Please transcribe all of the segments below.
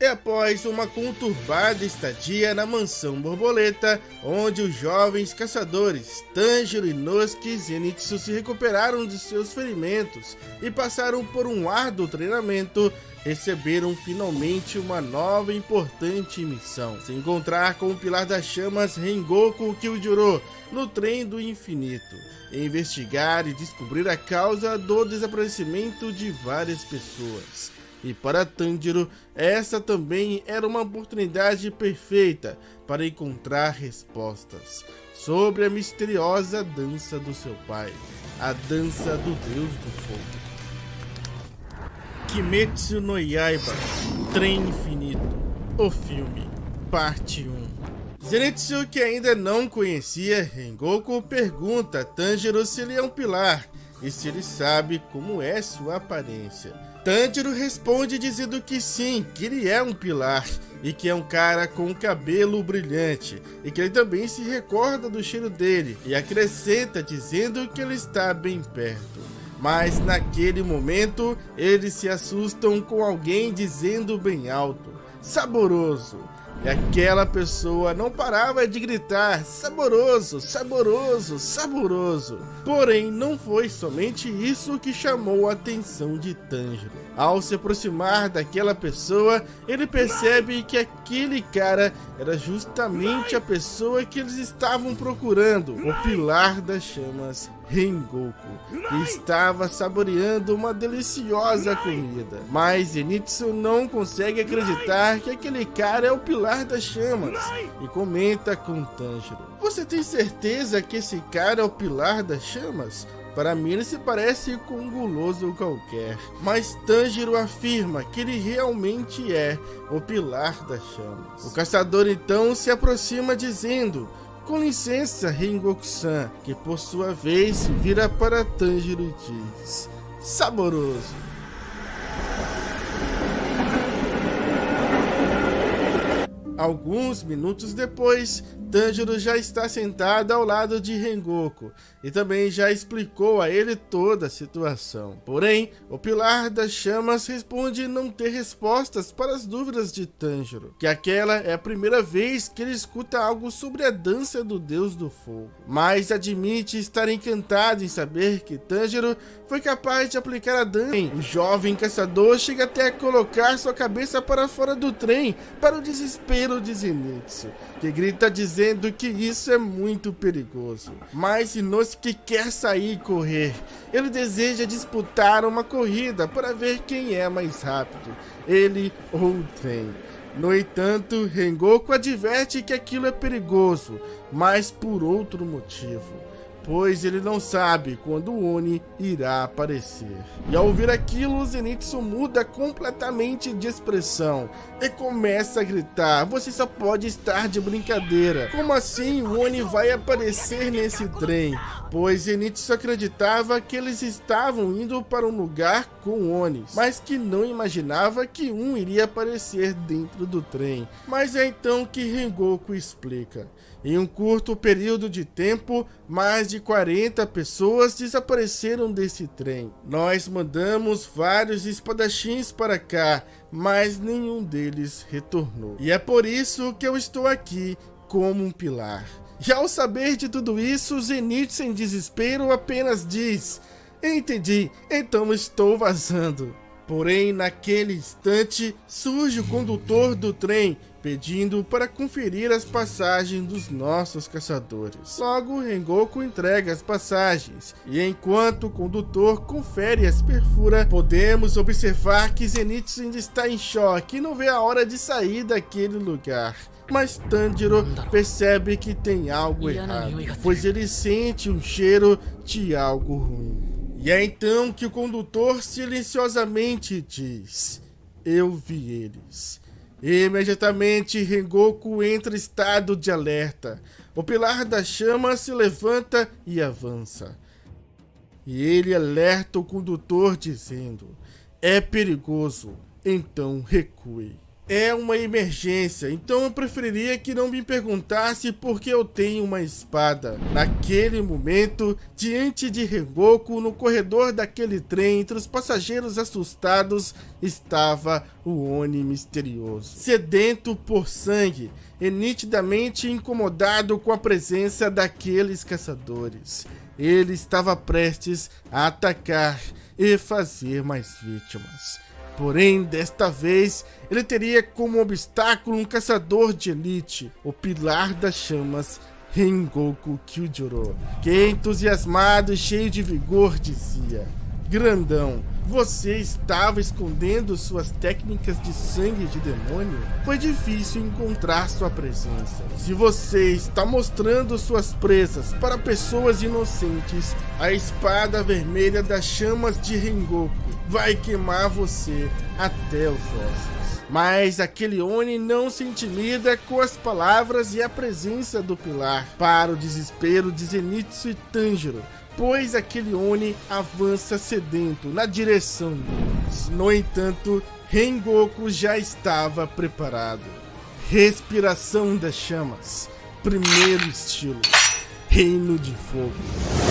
E após uma conturbada estadia na Mansão Borboleta, onde os jovens caçadores Tanjiro, Inosuke e Zenitsu se recuperaram de seus ferimentos e passaram por um árduo treinamento, receberam finalmente uma nova e importante missão: se encontrar com o Pilar das Chamas Rengoku Kyujuro no Trem do Infinito, e investigar e descobrir a causa do desaparecimento de várias pessoas. E para Tanjiro, essa também era uma oportunidade perfeita para encontrar respostas sobre a misteriosa dança do seu pai, a dança do Deus do Fogo. Kimetsu no Yaiba, Trem Infinito, o filme, parte 1. Zenitsu, que ainda não conhecia Rengoku, pergunta a Tanjiro se ele é um pilar e se ele sabe como é sua aparência. Tanjiro responde dizendo que sim, que ele é um pilar e que é um cara com cabelo brilhante e que ele também se recorda do cheiro dele, e acrescenta dizendo que ele está bem perto. Mas naquele momento eles se assustam com alguém dizendo bem alto: saboroso. E aquela pessoa não parava de gritar: saboroso, saboroso, saboroso. Porém, não foi somente isso que chamou a atenção de Tanjiro. Ao se aproximar daquela pessoa, ele percebe que aquele cara era justamente a pessoa que eles estavam procurando, o Pilar das Chamas Rengoku, que estava saboreando uma deliciosa comida. Mas Zenitsu não consegue acreditar que aquele cara é o Pilar das Chamas e comenta com Tanjiro: você tem certeza que esse cara é o Pilar das Chamas? Para mim ele se parece com um guloso qualquer. Mas Tanjiro afirma que ele realmente é o Pilar das Chamas. O caçador então se aproxima dizendo: com licença, Rengoku-san, que por sua vez vira para Tanjiro e diz: saboroso. Alguns minutos depois, Tanjiro já está sentado ao lado de Rengoku e também já explicou a ele toda a situação. Porém, o Pilar das Chamas responde não ter respostas para as dúvidas de Tanjiro, que aquela é a primeira vez que ele escuta algo sobre a dança do Deus do Fogo, mas admite estar encantado em saber que Tanjiro foi capaz de aplicar a dança. O jovem caçador chega até a colocar sua cabeça para fora do trem, para o desespero de Zenitsu, que grita dizendo que isso é muito perigoso. Mas Inosuke quer sair e correr. Ele deseja disputar uma corrida para ver quem é mais rápido, ele ou o trem. No entanto, Rengoku adverte que aquilo é perigoso, mas por outro motivo, pois ele não sabe quando o Oni irá aparecer. E ao ouvir aquilo, Zenitsu muda completamente de expressão e começa a gritar: você só pode estar de brincadeira. Como assim o Oni vai aparecer nesse trem? Pois Zenitsu acreditava que eles estavam indo para um lugar com Onis, mas que não imaginava que um iria aparecer dentro do trem. Mas é então que Rengoku explica: em um curto período de tempo, mais de 40 pessoas desapareceram desse trem. Nós mandamos vários espadachins para cá, mas nenhum deles retornou. E é por isso que eu estou aqui como um pilar. E ao saber de tudo isso, Zenitsu em desespero apenas diz: entendi, então estou vazando. Porém, naquele instante, surge o condutor do trem, pedindo para conferir as passagens dos nossos caçadores. Logo, Rengoku entrega as passagens, e enquanto o condutor confere e as perfura, podemos observar que Zenitsu ainda está em choque e não vê a hora de sair daquele lugar. Mas Tanjiro percebe que tem algo errado, pois ele sente um cheiro de algo ruim. E é então que o condutor silenciosamente diz: eu vi eles. E imediatamente Rengoku entra em estado de alerta. O Pilar das Chamas se levanta e avança. E ele alerta o condutor dizendo: é perigoso, então recue. É uma emergência, então eu preferiria que não me perguntasse por que eu tenho uma espada. Naquele momento, diante de Rengoku, no corredor daquele trem, entre os passageiros assustados, estava o Oni misterioso, sedento por sangue e nitidamente incomodado com a presença daqueles caçadores. Ele estava prestes a atacar e fazer mais vítimas. Porém, desta vez, ele teria como obstáculo um caçador de elite, o Pilar das Chamas, Rengoku Kyujuro, que entusiasmado e cheio de vigor dizia: "Grandão, você estava escondendo suas técnicas de sangue de demônio? Foi difícil encontrar sua presença. Se você está mostrando suas presas para pessoas inocentes, a espada vermelha das chamas de Rengoku vai queimar você até os ossos." Mas aquele Oni não se intimida com as palavras e a presença do Pilar, para o desespero de Zenitsu e Tanjiro, pois aquele Oni avança sedento na direção deles. No entanto, Rengoku já estava preparado. Respiração das chamas. Primeiro estilo. Reino de Fogo.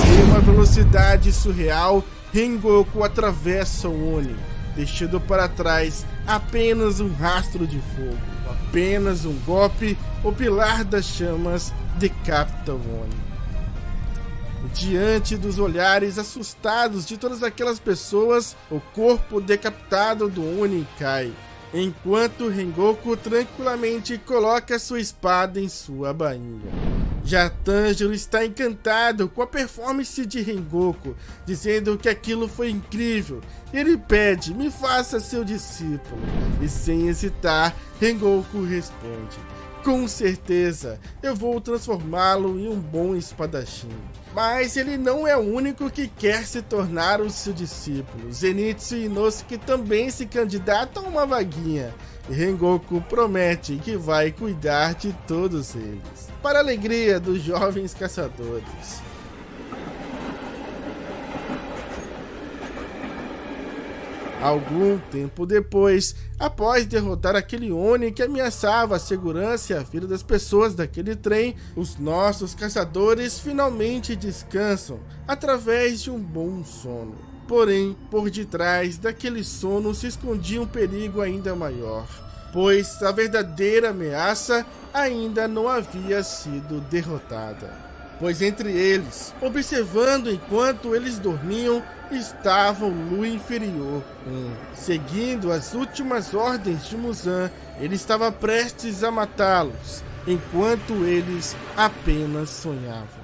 Em uma velocidade surreal, Rengoku atravessa o Oni, deixando para trás apenas um rastro de fogo. Apenas um golpe, o Pilar das Chamas decapita o Oni. Diante dos olhares assustados de todas aquelas pessoas, o corpo decapitado do Oni cai, enquanto Rengoku tranquilamente coloca sua espada em sua bainha. Já Tanjiro está encantado com a performance de Rengoku, dizendo que aquilo foi incrível. Ele pede: "Me faça seu discípulo." E sem hesitar, Rengoku responde: "Com certeza, eu vou transformá-lo em um bom espadachim." Mas ele não é o único que quer se tornar o seu discípulo. Zenitsu e Inosuke também se candidatam a uma vaguinha. E Rengoku promete que vai cuidar de todos eles, para a alegria dos jovens caçadores. Algum tempo depois, após derrotar aquele Oni que ameaçava a segurança e a vida das pessoas daquele trem, os nossos caçadores finalmente descansam através de um bom sono. Porém, por detrás daquele sono se escondia um perigo ainda maior, pois a verdadeira ameaça ainda não havia sido derrotada. Pois entre eles, observando enquanto eles dormiam, estava o Lu Inferior 1. Seguindo as últimas ordens de Muzan, ele estava prestes a matá-los, enquanto eles apenas sonhavam.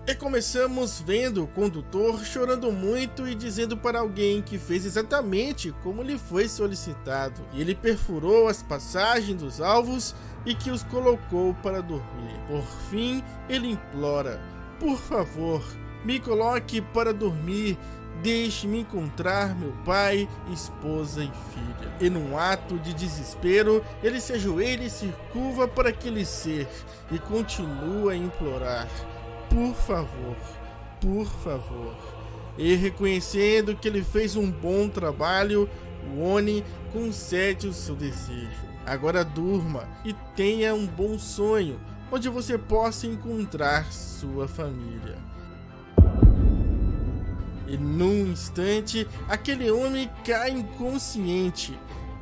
E começamos vendo o condutor chorando muito e dizendo para alguém que fez exatamente como lhe foi solicitado. E ele perfurou as passagens dos alvos e que os colocou para dormir. Por fim, ele implora: "Por favor, me coloque para dormir. Deixe-me encontrar meu pai, esposa e filha." E num ato de desespero, ele se ajoelha e se curva para aquele ser e continua a implorar: "Por favor, por favor." E reconhecendo que ele fez um bom trabalho, o Oni concede o seu desejo. Agora durma e tenha um bom sonho, onde você possa encontrar sua família. E num instante, aquele homem cai inconsciente.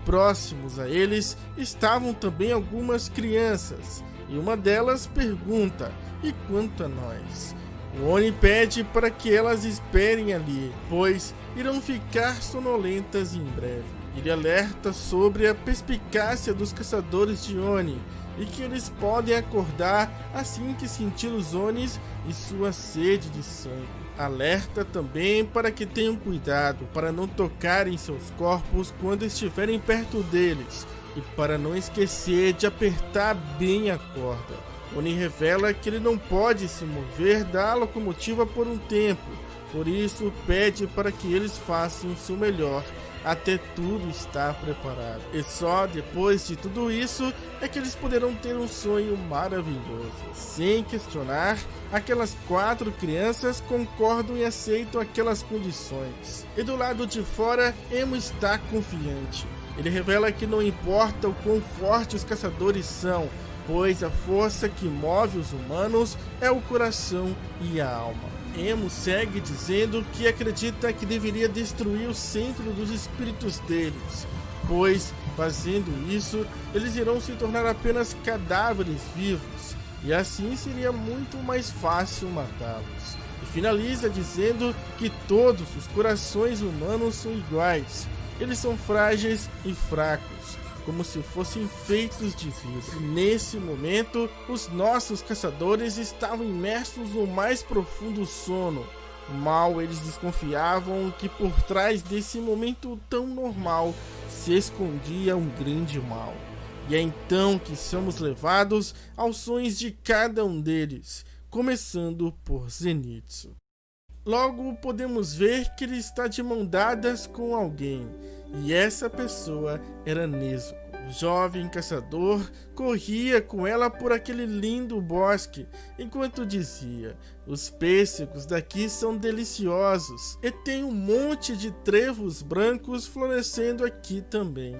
Próximos a eles estavam também algumas crianças, e uma delas pergunta: "E quanto a nós?" O Oni pede para que elas esperem ali, pois irão ficar sonolentas em breve. Ele alerta sobre a perspicácia dos caçadores de Oni e que eles podem acordar assim que sentir os Onis e sua sede de sangue. Alerta também para que tenham cuidado para não tocarem seus corpos quando estiverem perto deles e para não esquecer de apertar bem a corda. Oni revela que ele não pode se mover da locomotiva por um tempo, por isso pede para que eles façam o seu melhor até tudo estar preparado. E só depois de tudo isso é que eles poderão ter um sonho maravilhoso. Sem questionar, aquelas 4 crianças concordam e aceitam aquelas condições. E do lado de fora, Emo está confiante. ele revela que não importa o quão fortes os caçadores são, pois a força que move os humanos é o coração e a alma. Emo segue dizendo que acredita que deveria destruir o centro dos espíritos deles, pois, fazendo isso, eles irão se tornar apenas cadáveres vivos, e assim seria muito mais fácil matá-los. E finaliza dizendo que todos os corações humanos são iguais, eles são frágeis e fracos, como se fossem feitos de vidro. Nesse momento, os nossos caçadores estavam imersos no mais profundo sono. Mal eles desconfiavam que por trás desse momento tão normal se escondia um grande mal. E é então que somos levados aos sonhos de cada um deles, começando por Zenitsu. Logo podemos ver que ele está de mão dadas com alguém, e essa pessoa era Nezuko. O jovem caçador corria com ela por aquele lindo bosque, enquanto dizia: os pêssegos daqui são deliciosos, e tem um monte de trevos brancos florescendo aqui também.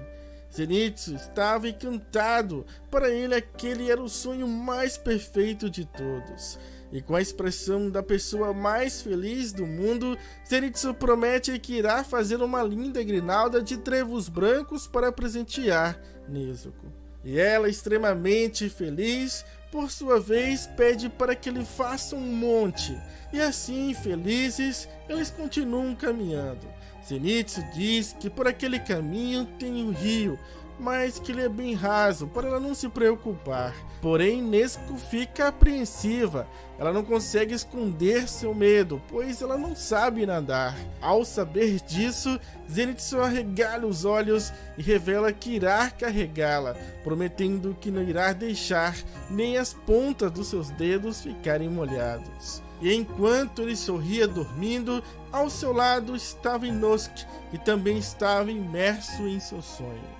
Zenitsu estava encantado, para ele aquele era o sonho mais perfeito de todos. E com a expressão da pessoa mais feliz do mundo, Zenitsu promete que irá fazer uma linda grinalda de trevos brancos para presentear Nezuko. E ela, extremamente feliz, por sua vez pede para que ele faça um monte. E assim, felizes, eles continuam caminhando. Zenitsu diz que por aquele caminho tem um rio, mas que ele é bem raso, para ela não se preocupar. Porém, Nezuko fica apreensiva. Ela não consegue esconder seu medo, pois ela não sabe nadar. Ao saber disso, Zenitsu arregala os olhos e revela que irá carregá-la, prometendo que não irá deixar nem as pontas dos seus dedos ficarem molhados. E enquanto ele sorria dormindo, ao seu lado estava Inosuke, que também estava imerso em seu sonho.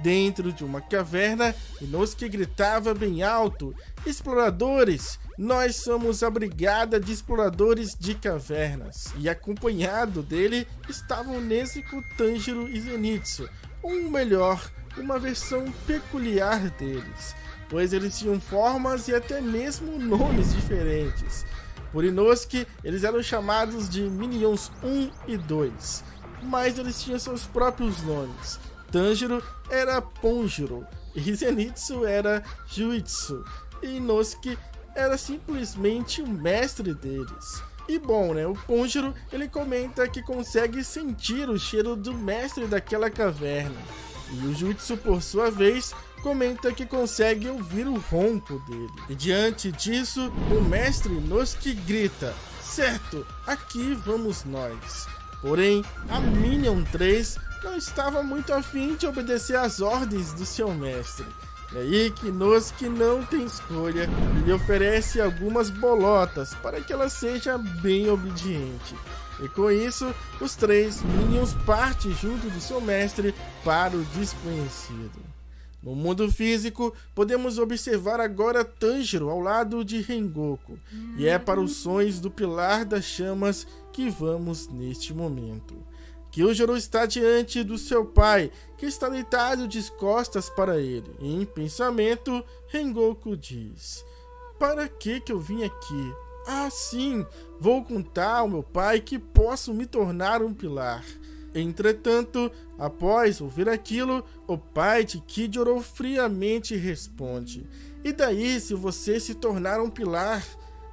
Dentro de uma caverna, Inosuke gritava bem alto: exploradores, nós somos a brigada de exploradores de cavernas. E acompanhado dele estavam Nezuko, Tanjiro e Zenitsu, ou melhor, uma versão peculiar deles, pois eles tinham formas e até mesmo nomes diferentes. Por Inosuke, eles eram chamados de Minions 1 e 2, mas eles tinham seus próprios nomes. Tanjiro era Ponjiro, e Zenitsu era Juitsu, e Inosuke era simplesmente o mestre deles. E bom, né, o Ponjiro, ele comenta que consegue sentir o cheiro do mestre daquela caverna, e o Juitsu, por sua vez, comenta que consegue ouvir o ronco dele. E diante disso, o mestre Inosuke grita: certo, aqui vamos nós. Porém, a Minion 3 não estava muito afim de obedecer às ordens do seu mestre. É aí que Inosuke não tem escolha e lhe oferece algumas bolotas para que ela seja bem obediente. E com isso, os três Minions partem junto do seu mestre para o desconhecido. No mundo físico, podemos observar agora Tanjiro ao lado de Rengoku, e é para os sonhos do Pilar das Chamas que vamos neste momento. Kyujuro está diante do seu pai, que está deitado de costas para ele. Em pensamento, Rengoku diz: para que eu vim aqui? Ah, sim, vou contar ao meu pai que posso me tornar um pilar. Entretanto, após ouvir aquilo, o pai de Kyujuro friamente responde: e daí se você se tornar um pilar?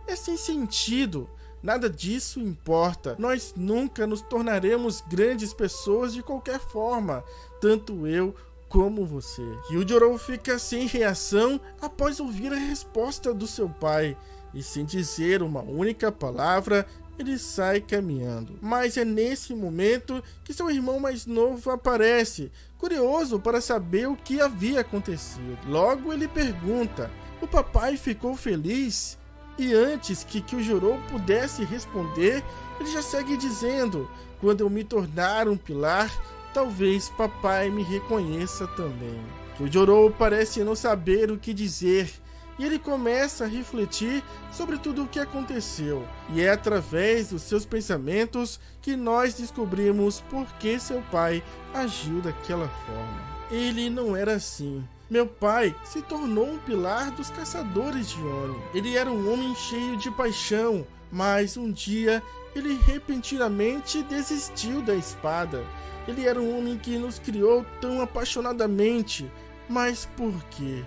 É sem sentido. Nada disso importa. Nós nunca nos tornaremos grandes pessoas de qualquer forma, tanto eu como você. Kyujuro fica sem reação após ouvir a resposta do seu pai, e sem dizer uma única palavra, ele sai caminhando. Mas é nesse momento que seu irmão mais novo aparece, curioso para saber o que havia acontecido. Logo ele pergunta: o papai ficou feliz? E antes que Kyujuro pudesse responder, ele já segue dizendo: quando eu me tornar um pilar, talvez papai me reconheça também. Kyujuro parece não saber o que dizer, e ele começa a refletir sobre tudo o que aconteceu. E é através dos seus pensamentos que nós descobrimos por que seu pai agiu daquela forma. Ele não era assim. Meu pai se tornou um pilar dos caçadores de Oni. Ele era um homem cheio de paixão, mas um dia ele repentinamente desistiu da espada. Ele era um homem que nos criou tão apaixonadamente, mas por quê?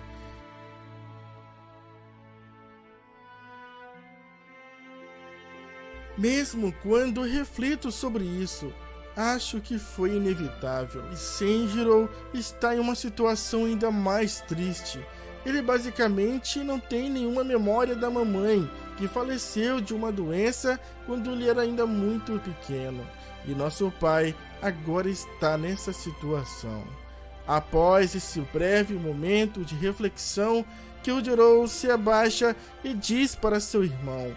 Mesmo quando reflito sobre isso, acho que foi inevitável. E Senjiro está em uma situação ainda mais triste. Ele basicamente não tem nenhuma memória da mamãe, que faleceu de uma doença quando ele era ainda muito pequeno. E nosso pai agora está nessa situação. Após esse breve momento de reflexão, Kyujiro se abaixa e diz para seu irmão: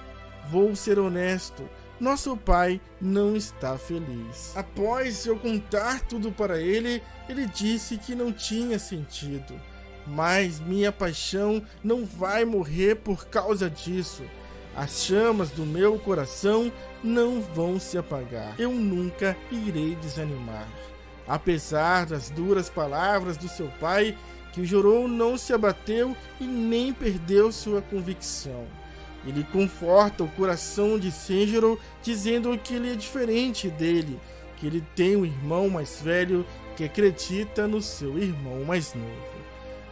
"Vou ser honesto, nosso pai não está feliz." Após eu contar tudo para ele, ele disse que não tinha sentido. Mas minha paixão não vai morrer por causa disso. As chamas do meu coração não vão se apagar. Eu nunca irei desanimar. Apesar das duras palavras do seu pai, Kyujiro não se abateu e nem perdeu sua convicção. Ele conforta o coração de Senjiro, dizendo que ele é diferente dele, que ele tem um irmão mais velho que acredita no seu irmão mais novo.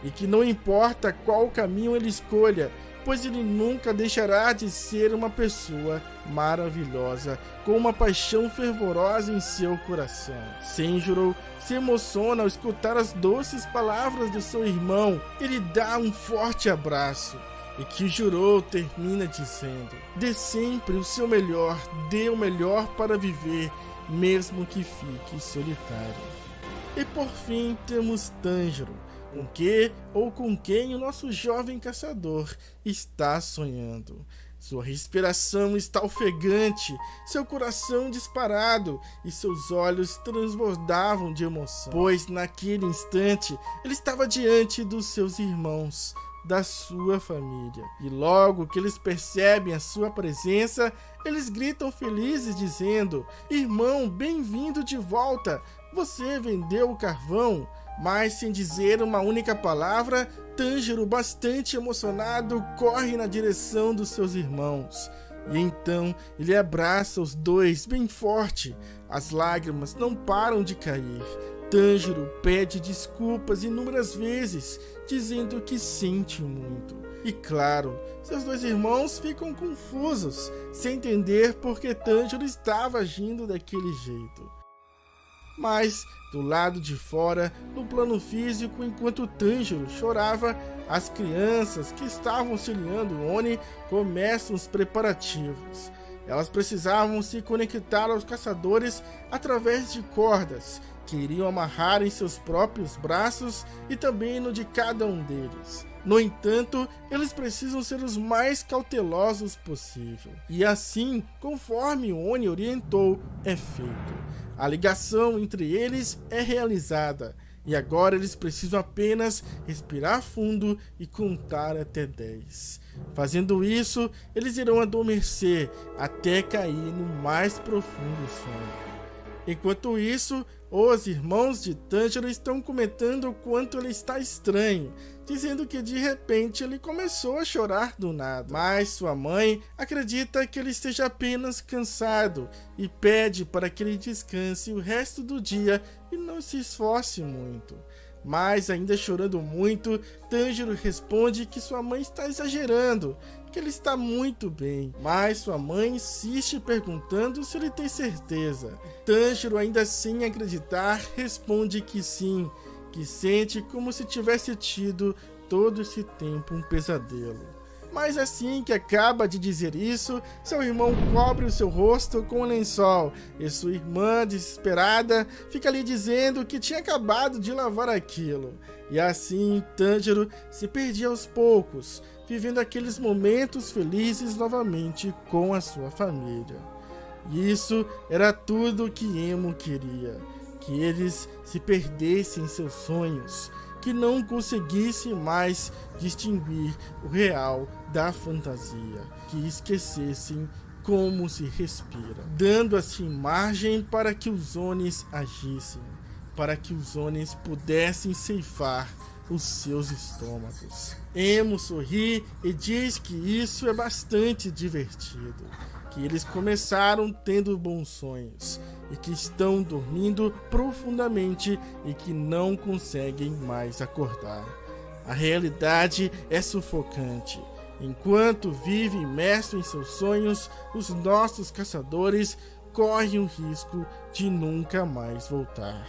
E que não importa qual caminho ele escolha, pois ele nunca deixará de ser uma pessoa maravilhosa, com uma paixão fervorosa em seu coração. Senjiro se emociona ao escutar as doces palavras de seu irmão. Ele dá um forte abraço. E Kyujiro termina dizendo: "Dê sempre o seu melhor, dê o melhor para viver, mesmo que fique solitário." E por fim temos Tanjiro, com que ou com quem o nosso jovem caçador está sonhando. Sua respiração está ofegante, seu coração disparado e seus olhos transbordavam de emoção, pois naquele instante ele estava diante dos seus irmãos, da sua família. E logo que eles percebem a sua presença, eles gritam felizes dizendo: "Irmão, bem-vindo de volta! Você vendeu o carvão?" Mas sem dizer uma única palavra, Tanjiro, bastante emocionado, corre na direção dos seus irmãos. E então ele abraça os dois bem forte. As lágrimas não param de cair. Tanjiro pede desculpas inúmeras vezes, dizendo que sente muito. E claro, seus dois irmãos ficam confusos, sem entender por que Tanjiro estava agindo daquele jeito. Mas, do lado de fora, no plano físico, enquanto Tanjiro chorava, as crianças que estavam auxiliando Oni começam os preparativos. Elas precisavam se conectar aos caçadores através de cordas, que iriam amarrar em seus próprios braços e também no de cada um deles. No entanto, eles precisam ser os mais cautelosos possível. E assim, conforme Oni orientou, é feito. A ligação entre eles é realizada, e agora eles precisam apenas respirar fundo e contar até 10. Fazendo isso, eles irão adormecer até cair no mais profundo sono. Enquanto isso, os irmãos de Tanjiro estão comentando o quanto ele está estranho, dizendo que de repente ele começou a chorar do nada. Mas sua mãe acredita que ele esteja apenas cansado e pede para que ele descanse o resto do dia e não se esforce muito. Mas ainda chorando muito, Tanjiro responde que sua mãe está exagerando, que ele está muito bem. Mas sua mãe insiste perguntando se ele tem certeza. Tanjiro, ainda sem acreditar, responde que sim, que sente como se tivesse tido todo esse tempo um pesadelo. Mas assim que acaba de dizer isso, seu irmão cobre o seu rosto com um lençol e sua irmã, desesperada, fica ali dizendo que tinha acabado de lavar aquilo. E assim Tanjiro se perdia aos poucos, vivendo aqueles momentos felizes novamente com a sua família. E isso era tudo que Emo queria, que eles se perdessem em seus sonhos, que que não conseguisse mais distinguir o real da fantasia, que esquecessem como se respira, dando assim margem para que os Onis agissem, para que os Onis pudessem ceifar os seus estômagos. Emo sorri e diz que isso é bastante divertido, que eles começaram tendo bons sonhos e que estão dormindo profundamente e que não conseguem mais acordar. A realidade é sufocante. Enquanto vive imerso em seus sonhos, os nossos caçadores correm o risco de nunca mais voltar.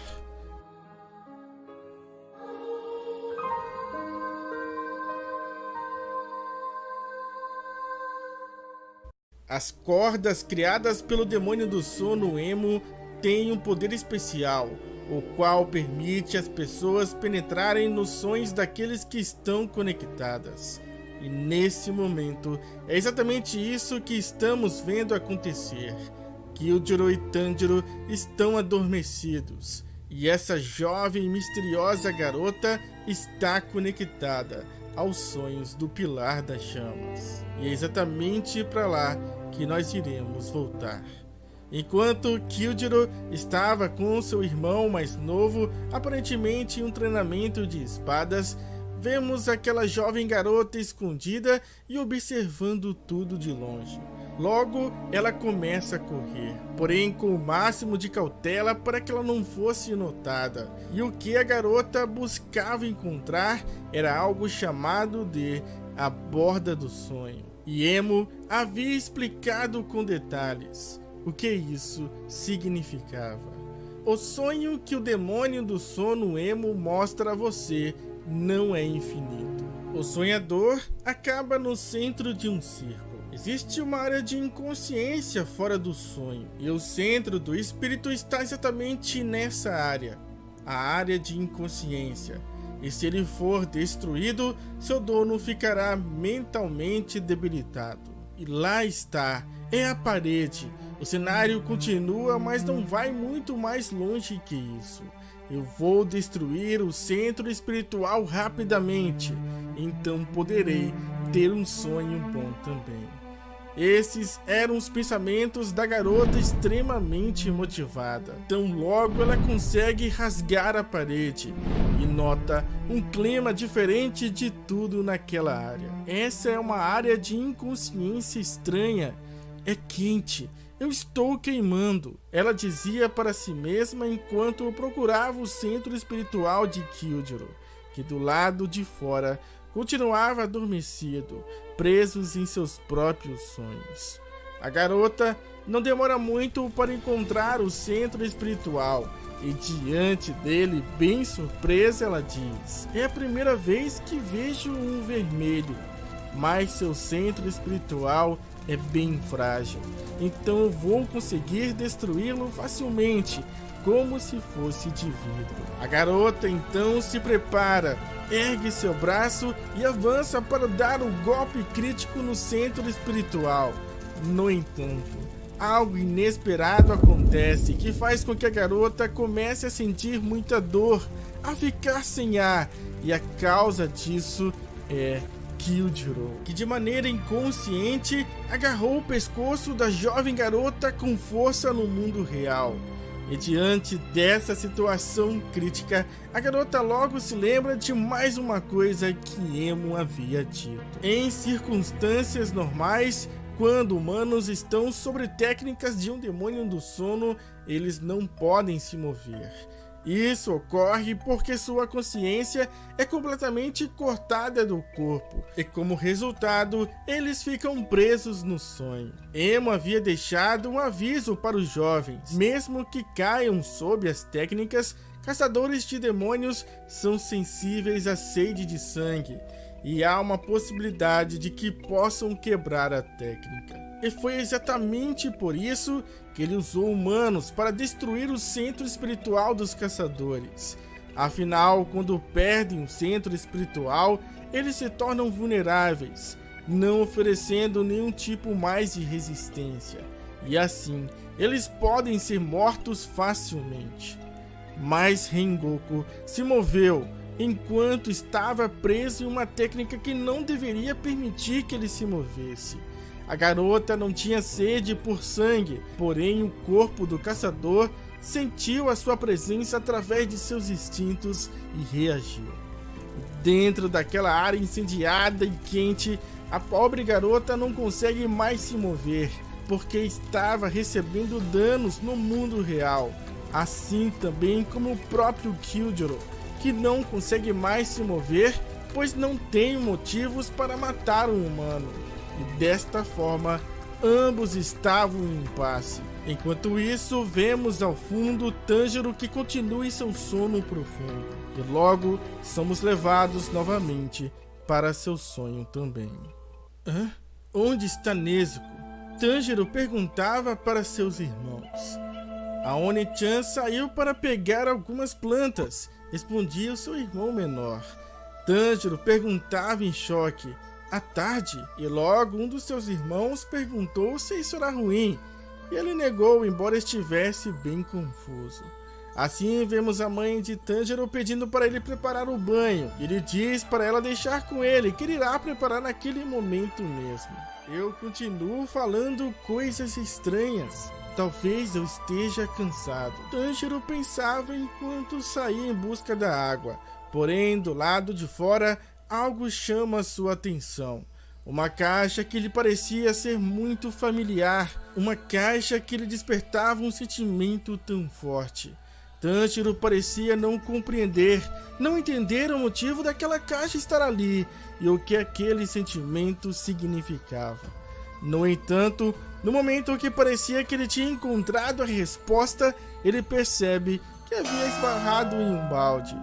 As cordas criadas pelo demônio do sono Emo têm um poder especial, o qual permite às pessoas penetrarem nos sonhos daqueles que estão conectadas. E nesse momento, é exatamente isso que estamos vendo acontecer. Kyujiro e Tanjiro estão adormecidos, e essa jovem e misteriosa garota está conectada aos sonhos do Pilar das Chamas. E é exatamente para lá que nós iremos voltar. Enquanto Kyujiro estava com seu irmão mais novo, aparentemente em um treinamento de espadas, vemos aquela jovem garota escondida e observando tudo de longe. Logo, ela começa a correr, porém com o máximo de cautela para que ela não fosse notada. E o que a garota buscava encontrar era algo chamado de a borda do sonho. E Emo havia explicado com detalhes o que isso significava. O sonho que o demônio do sono Emo mostra a você não é infinito. O sonhador acaba no centro de um círculo. Existe uma área de inconsciência fora do sonho, e o centro do espírito está exatamente nessa área, a área de inconsciência. E se ele for destruído, seu dono ficará mentalmente debilitado. E lá está, é a parede. O cenário continua, mas não vai muito mais longe que isso. Eu vou destruir o centro espiritual rapidamente, então poderei ter um sonho bom também. Esses eram os pensamentos da garota extremamente motivada. Tão logo ela consegue rasgar a parede e nota um clima diferente de tudo naquela área. Essa é uma área de inconsciência estranha. É quente. Eu estou queimando, ela dizia para si mesma enquanto procurava o centro espiritual de Kyujiro, que do lado de fora continuava adormecido, presos em seus próprios sonhos. A garota não demora muito para encontrar o centro espiritual e diante dele, bem surpresa, ela diz: é a primeira vez que vejo um vermelho, mas seu centro espiritual é bem frágil, então eu vou conseguir destruí-lo facilmente, como se fosse de vidro. A garota então se prepara, ergue seu braço e avança para dar o golpe crítico no centro espiritual. No entanto, algo inesperado acontece que faz com que a garota comece a sentir muita dor, a ficar sem ar, e a causa disso é Kyujiro, que de maneira inconsciente agarrou o pescoço da jovem garota com força no mundo real. E diante dessa situação crítica, a garota logo se lembra de mais uma coisa que Emo havia dito. Em circunstâncias normais, quando humanos estão sobre técnicas de um demônio do sono, eles não podem se mover. Isso ocorre porque sua consciência é completamente cortada do corpo, e como resultado, eles ficam presos no sonho. Emo havia deixado um aviso para os jovens: mesmo que caiam sob as técnicas, caçadores de demônios são sensíveis à sede de sangue, e há uma possibilidade de que possam quebrar a técnica. E foi exatamente por isso que ele usou humanos para destruir o centro espiritual dos caçadores. Afinal, quando perdem o centro espiritual, eles se tornam vulneráveis, não oferecendo nenhum tipo mais de resistência. E assim, eles podem ser mortos facilmente. Mas Rengoku se moveu, enquanto estava preso em uma técnica que não deveria permitir que ele se movesse. A garota não tinha sede por sangue, porém o corpo do caçador sentiu a sua presença através de seus instintos e reagiu. Dentro daquela área incendiada e quente, a pobre garota não consegue mais se mover, porque estava recebendo danos no mundo real, assim também como o próprio Kildare, que não consegue mais se mover, pois não tem motivos para matar um humano. E desta forma, ambos estavam em impasse. Enquanto isso, vemos ao fundo Tanjiro que continua em seu sono profundo. E logo, somos levados novamente para seu sonho também. Hã? Onde está Nezuko? Tanjiro perguntava para seus irmãos. A Oni-chan saiu para pegar algumas plantas, respondia o seu irmão menor. Tanjiro perguntava em choque. À tarde, e logo um dos seus irmãos perguntou se isso era ruim, e ele negou, embora estivesse bem confuso. Assim, vemos a mãe de Tanjiro pedindo para ele preparar o banho. Ele diz para ela deixar com ele, que ele irá preparar naquele momento mesmo. Eu continuo falando coisas estranhas. Talvez eu esteja cansado. Tanjiro pensava enquanto saía em busca da água. Porém, do lado de fora, algo chama sua atenção. Uma caixa que lhe parecia ser muito familiar. Uma caixa que lhe despertava um sentimento tão forte. Tanjiro parecia não compreender, não entender o motivo daquela caixa estar ali e o que aquele sentimento significava. No entanto, no momento que parecia que ele tinha encontrado a resposta, ele percebe que havia esbarrado em um balde.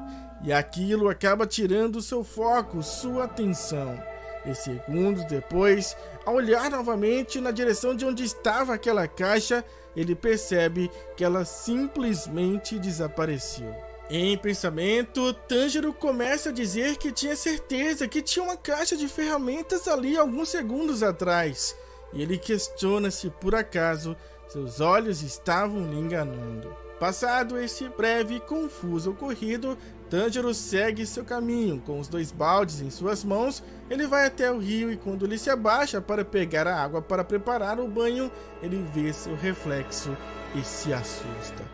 E aquilo acaba tirando seu foco, sua atenção. E segundos depois, ao olhar novamente na direção de onde estava aquela caixa, ele percebe que ela simplesmente desapareceu. Em pensamento, Tanjiro começa a dizer que tinha certeza que tinha uma caixa de ferramentas ali alguns segundos atrás. E ele questiona se por acaso seus olhos estavam lhe enganando. Passado esse breve e confuso ocorrido, Tanjiro segue seu caminho. Com os 2 baldes em suas mãos, ele vai até o rio e quando ele se abaixa para pegar a água para preparar o banho, ele vê seu reflexo e se assusta.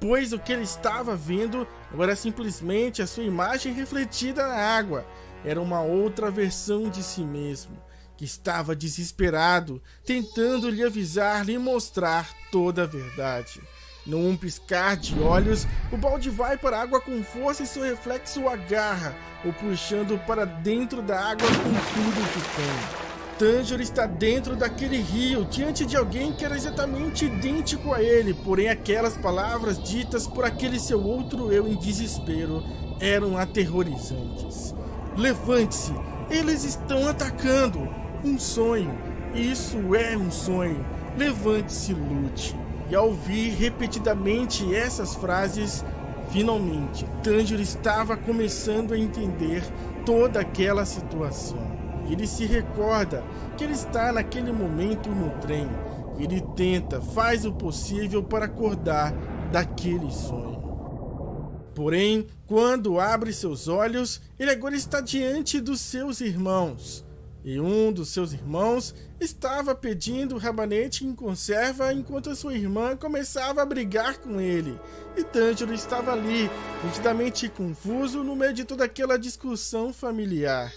Pois o que ele estava vendo não era simplesmente a sua imagem refletida na água, era uma outra versão de si mesmo, que estava desesperado, tentando lhe avisar, lhe mostrar toda a verdade. Num piscar de olhos, o balde vai para a água com força e seu reflexo o agarra, o puxando para dentro da água com tudo que tem. Tanjiro está dentro daquele rio, diante de alguém que era exatamente idêntico a ele, porém aquelas palavras ditas por aquele seu outro eu em desespero eram aterrorizantes. Levante-se, eles estão atacando. Um sonho, isso é um sonho. Levante-se, lute. E ao ouvir repetidamente essas frases, finalmente, Tanjiro estava começando a entender toda aquela situação. Ele se recorda que ele está naquele momento no trem. Ele tenta, faz o possível para acordar daquele sonho. Porém, quando abre seus olhos, ele agora está diante dos seus irmãos. E um dos seus irmãos estava pedindo rabanete em conserva enquanto a sua irmã começava a brigar com ele. E Tanjiro estava ali, nitidamente confuso no meio de toda aquela discussão familiar.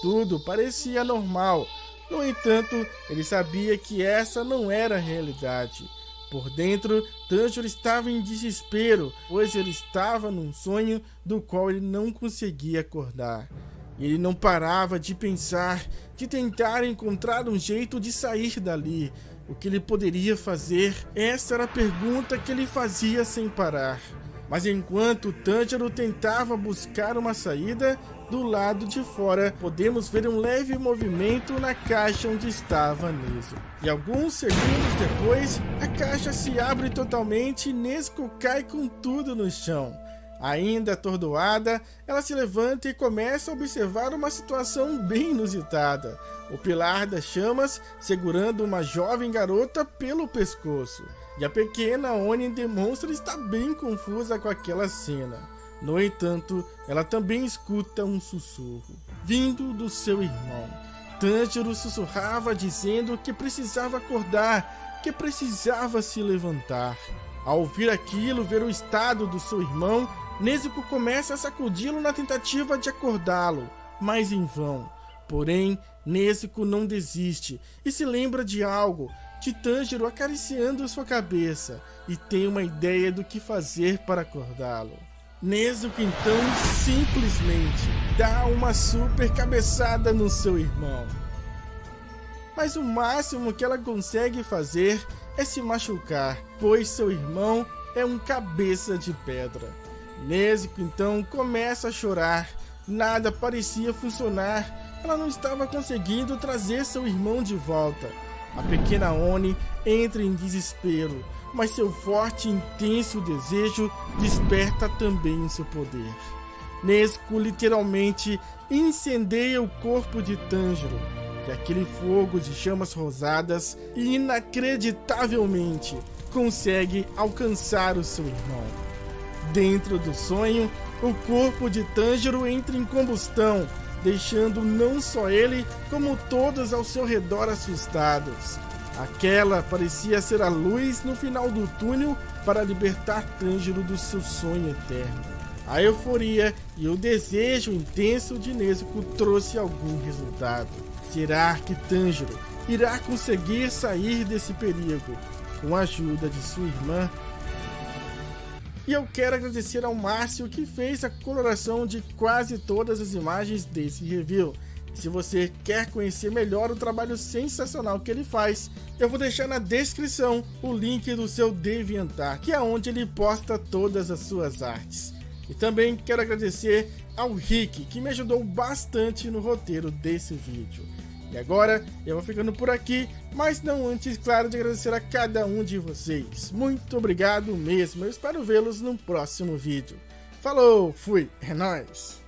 Tudo parecia normal. No entanto, ele sabia que essa não era a realidade. Por dentro, Tanjiro estava em desespero, pois ele estava num sonho do qual ele não conseguia acordar. Ele não parava de pensar, de tentar encontrar um jeito de sair dali. O que ele poderia fazer? Essa era a pergunta que ele fazia sem parar. Mas enquanto Tanjiro tentava buscar uma saída, do lado de fora podemos ver um leve movimento na caixa onde estava Nezuko. E alguns segundos depois, a caixa se abre totalmente e Nezuko cai com tudo no chão. Ainda atordoada, ela se levanta e começa a observar uma situação bem inusitada. O pilar das chamas segurando uma jovem garota pelo pescoço. E a pequena Oni demonstra estar bem confusa com aquela cena. No entanto, ela também escuta um sussurro, vindo do seu irmão. Tanjiro sussurrava dizendo que precisava acordar, que precisava se levantar. Ao ouvir aquilo, ver o estado do seu irmão, Nezuko começa a sacudi-lo na tentativa de acordá-lo, mas em vão. Porém, Nezuko não desiste e se lembra de algo, de Tanjiro acariciando sua cabeça, e tem uma ideia do que fazer para acordá-lo. Nezuko então simplesmente dá uma super cabeçada no seu irmão. Mas o máximo que ela consegue fazer é se machucar, pois seu irmão é um cabeça de pedra. Nezuko então começa a chorar, nada parecia funcionar, ela não estava conseguindo trazer seu irmão de volta. A pequena Oni entra em desespero, mas seu forte e intenso desejo desperta também seu poder. Nezuko literalmente incendeia o corpo de Tanjiro, e aquele fogo de chamas rosadas inacreditavelmente consegue alcançar o seu irmão. Dentro do sonho, o corpo de Tanjiro entra em combustão, deixando não só ele, como todos ao seu redor assustados. Aquela parecia ser a luz no final do túnel para libertar Tanjiro do seu sonho eterno. A euforia e o desejo intenso de Nezuko trouxe algum resultado. Será que Tanjiro irá conseguir sair desse perigo com a ajuda de sua irmã? E eu quero agradecer ao Márcio que fez a coloração de quase todas as imagens desse review. Se você quer conhecer melhor o trabalho sensacional que ele faz, eu vou deixar na descrição o link do seu DeviantArt, que é onde ele posta todas as suas artes. E também quero agradecer ao Rick, que me ajudou bastante no roteiro desse vídeo. E agora eu vou ficando por aqui, mas não antes, claro, de agradecer a cada um de vocês. Muito obrigado mesmo, eu espero vê-los no próximo vídeo. Falou, fui, é nóis!